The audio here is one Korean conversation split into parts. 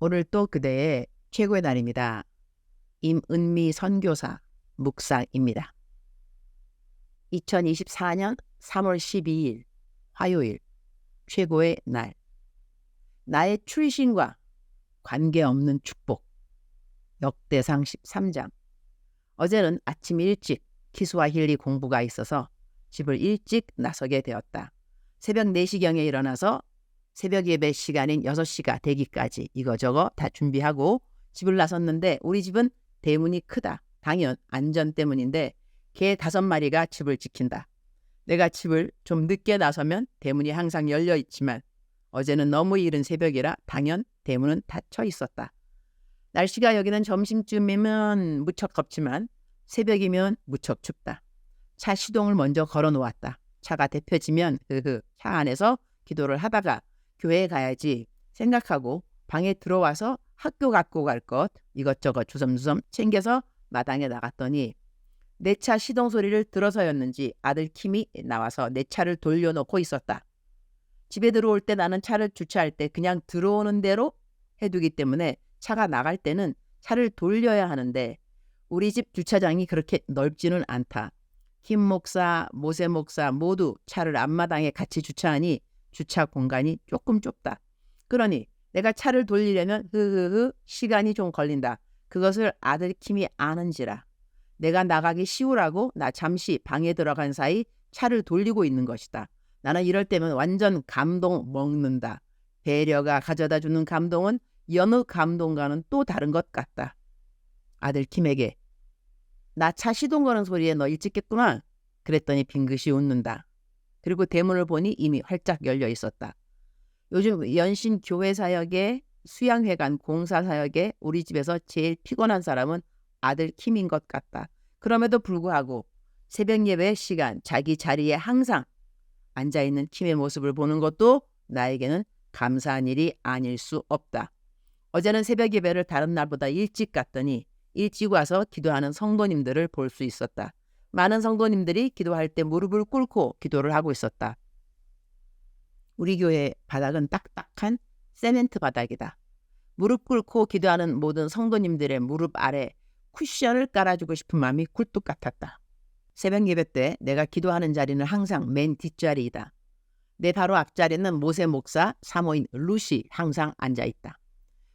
오늘 또 그대의 최고의 날입니다. 임은미 선교사 묵상입니다. 2024년 3월 12일 화요일 최고의 날. 나의 출신과 관계없는 축복. 역대상 13장. 어제는 아침 일찍 키스와힐리 공부가 있어서 집을 일찍 나서게 되었다. 새벽 4시경에 일어나서 새벽 예배 시간인 6시가 되기까지 이거저거 다 준비하고 집을 나섰는데 우리 집은 대문이 크다. 당연 안전 때문인데 개 5마리가 집을 지킨다. 내가 집을 좀 늦게 나서면 대문이 항상 열려 있지만 어제는 너무 이른 새벽이라 당연 대문은 닫혀 있었다. 날씨가 여기는 점심쯤이면 무척 덥지만 새벽이면 무척 춥다. 차 시동을 먼저 걸어 놓았다. 차가 데펴지면 차 안에서 기도를 하다가 교회에 가야지 생각하고 방에 들어와서 학교 갖고 갈 것 이것저것 주섬주섬 챙겨서 마당에 나갔더니 내 차 시동 소리를 들어서였는지 아들 킴이 나와서 내 차를 돌려놓고 있었다. 집에 들어올 때 나는 차를 주차할 때 그냥 들어오는 대로 해두기 때문에 차가 나갈 때는 차를 돌려야 하는데 우리 집 주차장이 그렇게 넓지는 않다. 김 목사, 모세 목사 모두 차를 앞마당에 같이 주차하니 주차 공간이 조금 좁다. 그러니 내가 차를 돌리려면 시간이 좀 걸린다. 그것을 아들 킴이 아는지라. 내가 나가기 쉬우라고 나 잠시 방에 들어간 사이 차를 돌리고 있는 것이다. 나는 이럴 때면 완전 감동 먹는다. 배려가 가져다 주는 감동은 여느 감동과는 또 다른 것 같다. 아들 킴에게 나 차 시동 거는 소리에 너 일찍 깼구나. 그랬더니 빙긋이 웃는다. 그리고 대문을 보니 이미 활짝 열려 있었다. 요즘 연신 교회 사역에 수양회관 공사 사역에 우리 집에서 제일 피곤한 사람은 아들 킴인 것 같다. 그럼에도 불구하고 새벽 예배 시간 자기 자리에 항상 앉아있는 킴의 모습을 보는 것도 나에게는 감사한 일이 아닐 수 없다. 어제는 새벽 예배를 다른 날보다 일찍 갔더니 일찍 와서 기도하는 성도님들을 볼 수 있었다. 많은 성도님들이 기도할 때 무릎을 꿇고 기도를 하고 있었다. 우리 교회 바닥은 딱딱한 세멘트 바닥이다. 무릎 꿇고 기도하는 모든 성도님들의 무릎 아래 쿠션을 깔아주고 싶은 마음이 굴뚝 같았다. 새벽 예배 때 내가 기도하는 자리는 항상 맨 뒷자리이다. 내 바로 앞자리는 모세 목사 사모인 루시 항상 앉아있다.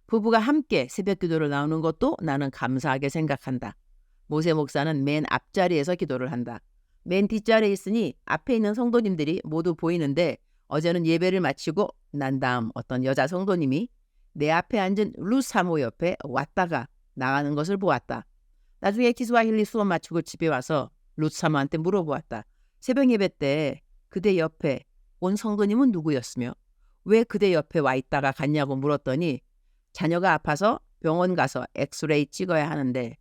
부부가 함께 새벽 기도를 나오는 것도 나는 감사하게 생각한다. 모세 목사는 맨 앞자리에서 기도를 한다. 맨 뒷자리에 있으니 앞에 있는 성도님들이 모두 보이는데 어제는 예배를 마치고 난 다음 어떤 여자 성도님이 내 앞에 앉은 루 사모 옆에 왔다가 나가는 것을 보았다. 나중에 키스와힐리 수업 마치고 집에 와서 루 사모한테 물어보았다. 새벽 예배 때 그대 옆에 온 성도님은 누구였으며 왜 그대 옆에 와 있다가 갔냐고 물었더니 자녀가 아파서 병원 가서 엑스레이 찍어야 하는데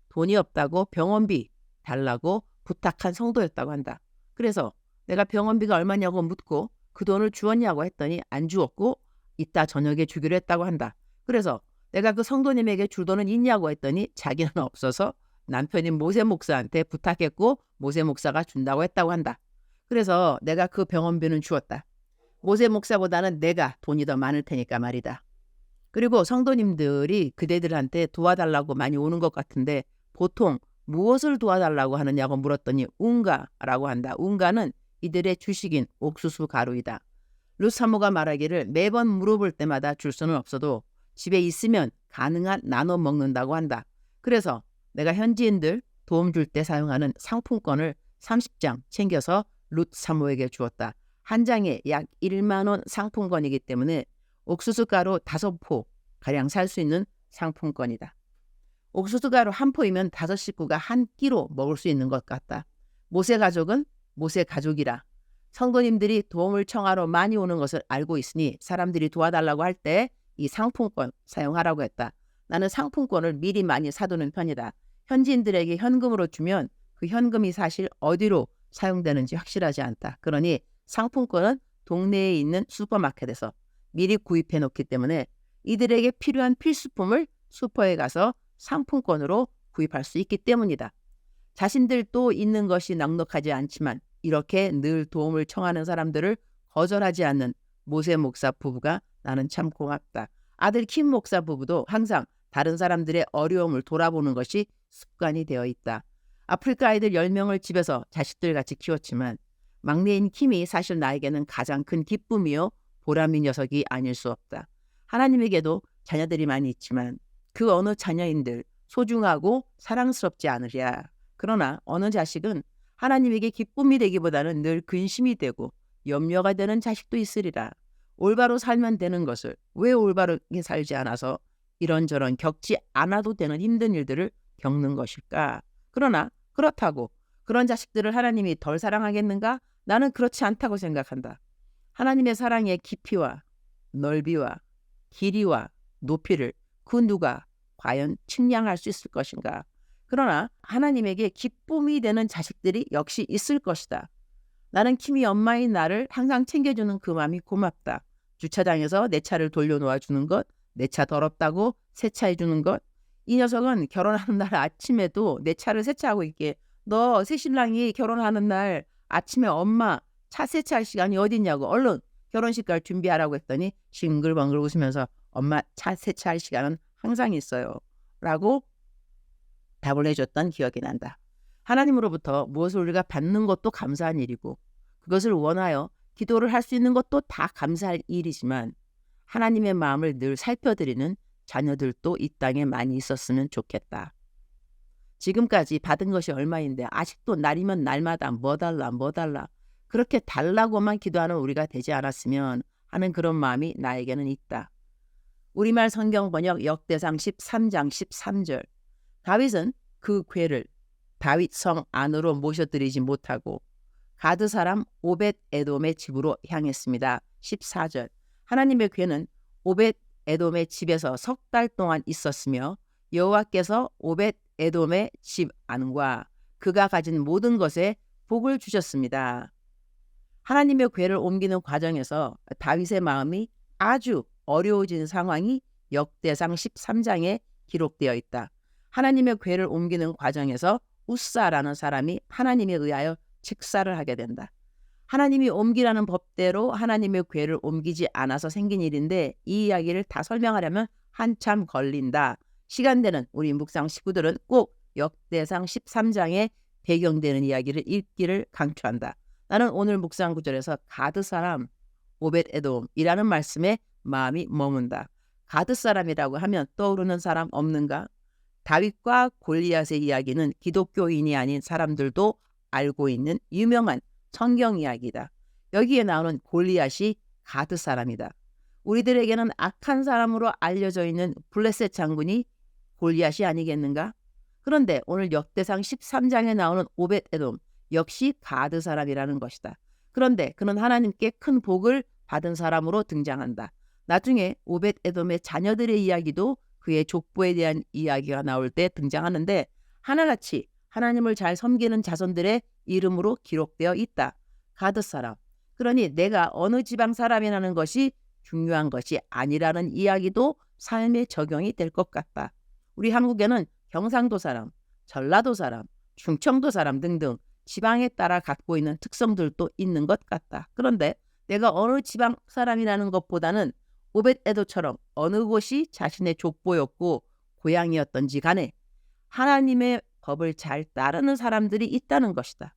돈이 없다고 병원비 달라고 부탁한 성도였다고 한다. 그래서 내가 병원비가 얼마냐고 묻고 그 돈을 주었냐고 했더니 안 주었고 이따 저녁에 주기로 했다고 한다. 그래서 내가 그 성도님에게 줄 돈은 있냐고 했더니 자기는 없어서 남편인 모세 목사한테 부탁했고 모세 목사가 준다고 했다고 한다. 그래서 내가 그 병원비는 주었다. 모세 목사보다는 내가 돈이 더 많을 테니까 말이다. 그리고 성도님들이 그대들한테 도와달라고 많이 오는 것 같은데 보통 무엇을 도와달라고 하느냐고 물었더니 운가라고 한다. 운가는 이들의 주식인 옥수수 가루이다. 루사모가 말하기를 매번 물어볼 때마다 줄 수는 없어도 집에 있으면 가능한 나눠 먹는다고 한다. 그래서 내가 현지인들 도움 줄 때 사용하는 상품권을 30장 챙겨서 룻사모에게 주었다. 한 장에 약 1만 원 상품권이기 때문에 옥수수 가루 5포 가량 살 수 있는 상품권이다. 옥수수 가루 한 포이면 5식구가 한 끼로 먹을 수 있는 것 같다. 모세 가족은 모세 가족이라 성도님들이 도움을 청하러 많이 오는 것을 알고 있으니 사람들이 도와달라고 할 때 이 상품권 사용하라고 했다. 나는 상품권을 미리 많이 사두는 편이다. 현지인들에게 현금으로 주면 그 현금이 사실 어디로 사용되는지 확실하지 않다. 그러니 상품권은 동네에 있는 슈퍼마켓에서 미리 구입해 놓기 때문에 이들에게 필요한 필수품을 슈퍼에 가서 상품권으로 구입할 수 있기 때문이다. 자신들도 있는 것이 넉넉하지 않지만 이렇게 늘 도움을 청하는 사람들을 거절하지 않는 모세 목사 부부가 나는 참 고맙다. 아들 킴 목사 부부도 항상 다른 사람들의 어려움을 돌아보는 것이 습관이 되어 있다. 아프리카 아이들 10명을 집에서 자식들같이 키웠지만 막내인 킴이 사실 나에게는 가장 큰 기쁨이요 보람인 녀석이 아닐 수 없다. 하나님에게도 자녀들이 많이 있지만 그 어느 자녀인들 소중하고 사랑스럽지 않으랴. 그러나 어느 자식은 하나님에게 기쁨이 되기보다는 늘 근심이 되고 염려가 되는 자식도 있으리라. 올바로 살면 되는 것을 왜 올바르게 살지 않아서 이런저런 겪지 않아도 되는 힘든 일들을 겪는 것일까? 그러나 그렇다고 그런 자식들을 하나님이 덜 사랑하겠는가? 나는 그렇지 않다고 생각한다. 하나님의 사랑의 깊이와 넓이와 길이와 높이를 그 누가 과연 측량할 수 있을 것인가? 그러나 하나님에게 기쁨이 되는 자식들이 역시 있을 것이다. 나는 킴이 엄마인 나를 항상 챙겨주는 그 마음이 고맙다. 주차장에서 내 차를 돌려놓아 주는 것, 내 차 더럽다고 세차해 주는 것. 이 녀석은 결혼하는 날 아침에도 내 차를 세차하고 있게 너 새신랑이 결혼하는 날 아침에 엄마 차 세차할 시간이 어딨냐고 얼른 결혼식 갈 준비하라고 했더니 싱글벙글 웃으면서 엄마 차 세차할 시간은 항상 있어요 라고 답을 해줬던 기억이 난다. 하나님으로부터 무엇을 우리가 받는 것도 감사한 일이고 그것을 원하여 기도를 할 수 있는 것도 다 감사할 일이지만 하나님의 마음을 늘 살펴드리는 자녀들도 이 땅에 많이 있었으면 좋겠다. 지금까지 받은 것이 얼마인데 아직도 날이면 날마다 뭐 달라 그렇게 달라고만 기도하는 우리가 되지 않았으면 하는 그런 마음이 나에게는 있다. 우리말 성경 번역 역대상 13장 13절. 다윗은 그 궤를 다윗 성 안으로 모셔들이지 못하고 가드 사람 오벳 에돔의 집으로 향했습니다. 14절. 하나님의 궤는 오벳 에돔의 집에서 석 달 동안 있었으며 여호와께서 오벳 에돔의 집 안과 그가 가진 모든 것에 복을 주셨습니다. 하나님의 궤를 옮기는 과정에서 다윗의 마음이 아주 어려워진 상황이 역대상 13장에 기록되어 있다. 하나님의 궤를 옮기는 과정에서 우사라는 사람이 하나님에 의하여 직사를 하게 된다. 하나님이 옮기라는 법대로 하나님의 궤를 옮기지 않아서 생긴 일인데 이 이야기를 다 설명하려면 한참 걸린다. 시간되는 우리 묵상 식구들은 꼭 역대상 13장에 배경되는 이야기를 읽기를 강추한다. 나는 오늘 묵상 구절에서 가드 사람 오벳 에돔이라는 말씀에 마음이 머문다. 가드 사람이라고 하면 떠오르는 사람 없는가? 다윗과 골리앗의 이야기는 기독교인이 아닌 사람들도 알고 있는 유명한 성경 이야기다. 여기에 나오는 골리앗이 가드 사람이다. 우리들에게는 악한 사람으로 알려져 있는 블레셋 장군이 골리앗이 아니겠는가? 그런데 오늘 역대상 13장에 나오는 오벳 에돔 역시 가드 사람이라는 것이다. 그런데 그는 하나님께 큰 복을 받은 사람으로 등장한다. 나중에 오벳 에돔의 자녀들의 이야기도 그의 족보에 대한 이야기가 나올 때 등장하는데 하나같이 하나님을 잘 섬기는 자손들의 이름으로 기록되어 있다. 가드 사람. 그러니 내가 어느 지방 사람이라는 것이 중요한 것이 아니라는 이야기도 삶에 적용이 될 것 같다. 우리 한국에는 경상도 사람, 전라도 사람, 충청도 사람 등등 지방에 따라 갖고 있는 특성들도 있는 것 같다. 그런데 내가 어느 지방 사람이라는 것보다는 오벳 에돔처럼 어느 곳이 자신의 족보였고 고향이었던지 간에 하나님의 법을 잘 따르는 사람들이 있다는 것이다.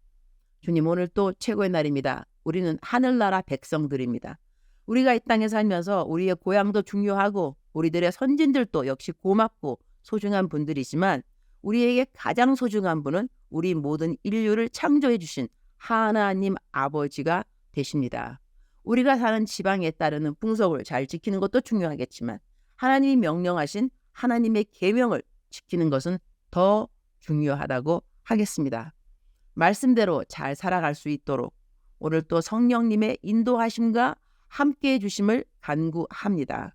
주님, 오늘 또 최고의 날입니다. 우리는 하늘나라 백성들입니다. 우리가 이 땅에 살면서 우리의 고향도 중요하고 우리들의 선진들도 역시 고맙고 소중한 분들이지만 우리에게 가장 소중한 분은 우리 모든 인류를 창조해 주신 하나님 아버지가 되십니다. 우리가 사는 지방에 따르는 풍속을 잘 지키는 것도 중요하겠지만 하나님이 명령하신 하나님의 계명을 지키는 것은 더 중요하다고 하겠습니다. 말씀대로 잘 살아갈 수 있도록 오늘 또 성령님의 인도하심과 함께해 주심을 간구합니다.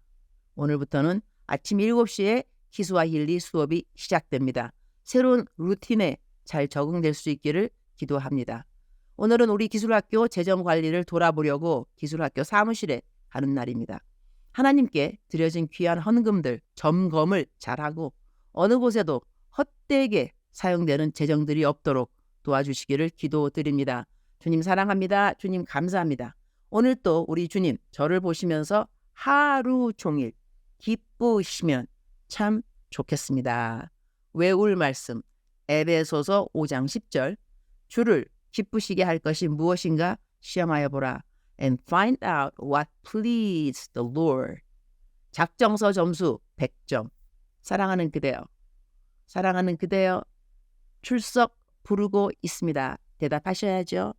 오늘부터는 아침 7시에 기수와힐리 수업이 시작됩니다. 새로운 루틴에 잘 적응될 수 있기를 기도합니다. 오늘은 우리 기술학교 재정관리를 돌아보려고 기술학교 사무실에 가는 날입니다. 하나님께 드려진 귀한 헌금들 점검을 잘하고 어느 곳에도 헛되게 사용되는 재정들이 없도록 도와주시기를 기도드립니다. 주님 사랑합니다. 주님 감사합니다. 오늘 또 우리 주님 저를 보시면서 하루 종일 기쁘시면 참 좋겠습니다. 외울 말씀 에베소서 5장 10절 주를 기쁘시게 할 것이 무엇인가 시험하여 보라. And find out what pleased the Lord. 작정서 점수 100점. 사랑하는 그대여. 사랑하는 그대여. 출석 부르고 있습니다. 대답하셔야죠.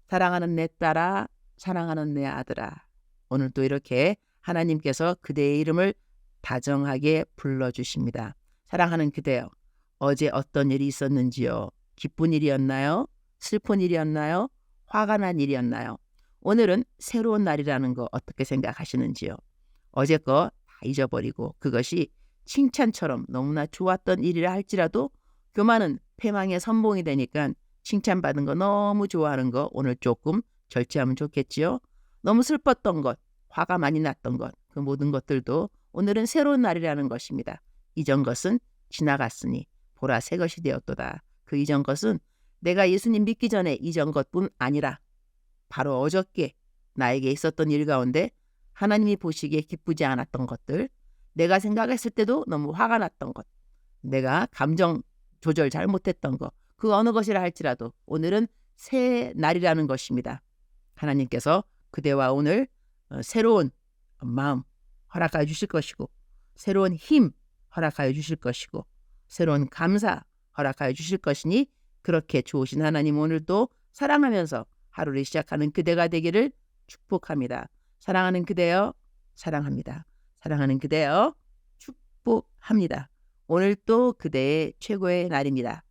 사랑하는 내 딸아, 사랑하는 내 아들아. 오늘 또 이렇게 하나님께서 그대의 이름을 다정하게 불러주십니다. 사랑하는 그대여. 어제 어떤 일이 있었는지요? 기쁜 일이었나요? 슬픈 일이었나요? 화가 난 일이었나요? 오늘은 새로운 날이라는 거 어떻게 생각하시는지요? 어제 거 다 잊어버리고 그것이 칭찬처럼 너무나 좋았던 일이라 할지라도 교만은 패망의 선봉이 되니까 칭찬받은 거 너무 좋아하는 거 오늘 조금 절제하면 좋겠지요. 너무 슬펐던 것, 화가 많이 났던 것, 그 모든 것들도 오늘은 새로운 날이라는 것입니다. 이전 것은 지나갔으니 보라 새 것이 되었도다. 그 이전 것은 내가 예수님 믿기 전에 이전 것뿐 아니라 바로 어저께 나에게 있었던 일 가운데 하나님이 보시기에 기쁘지 않았던 것들, 내가 생각했을 때도 너무 화가 났던 것, 내가 감정 조절 잘못했던 것, 그 어느 것이라 할지라도 오늘은 새 날이라는 것입니다. 하나님께서 그대와 오늘 새로운 마음 허락하여 주실 것이고 새로운 힘 허락하여 주실 것이고 새로운 감사 허락하여 주실 것이니 그렇게 좋으신 하나님 오늘도 사랑하면서 하루를 시작하는 그대가 되기를 축복합니다. 사랑하는 그대여 사랑합니다. 사랑하는 그대여 축복합니다. 오늘 또 그대의 최고의 날입니다.